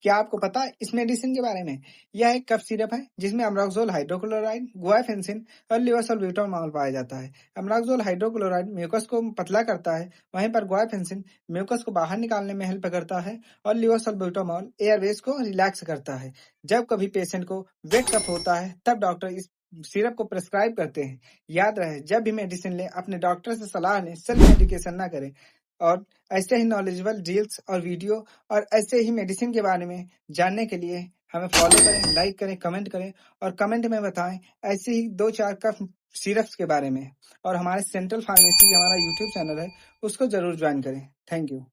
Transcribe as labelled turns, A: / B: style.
A: क्या आपको पता है इस मेडिसिन के बारे में? यह एक कफ सिरप है जिसमें अमरोक्सोल हाइड्रोक्लोराइड, गुआफेंसिन और लिवोसल्ब्यूटामॉल पाया जाता है। अमरोक्सोल हाइड्रोक्लोराइड म्यूकस को पतला करता है, वहीं पर गुआफेंसिन म्यूकस को बाहर निकालने में हेल्प करता है और लिवोसल्ब्यूटामॉल एयरवेज को रिलैक्स करता है। जब कभी पेशेंट को वेट कफ होता है तब डॉक्टर इस सिरप को प्रेस्क्राइब करते हैं। याद रहे, जब भी मेडिसिन लें अपने डॉक्टर से सलाह लें, सेल्फ मेडिकेशन ना करें। और ऐसे ही नॉलेजेबल रील्स और वीडियो और ऐसे ही मेडिसिन के बारे में जानने के लिए हमें फॉलो करें, लाइक करें, कमेंट करें और कमेंट में बताएं ऐसे ही 2-4 कफ सिरप्स के बारे में। और हमारे सेंट्रल फार्मेसी हमारा यूट्यूब चैनल है, उसको जरूर ज्वाइन करें। Thank you.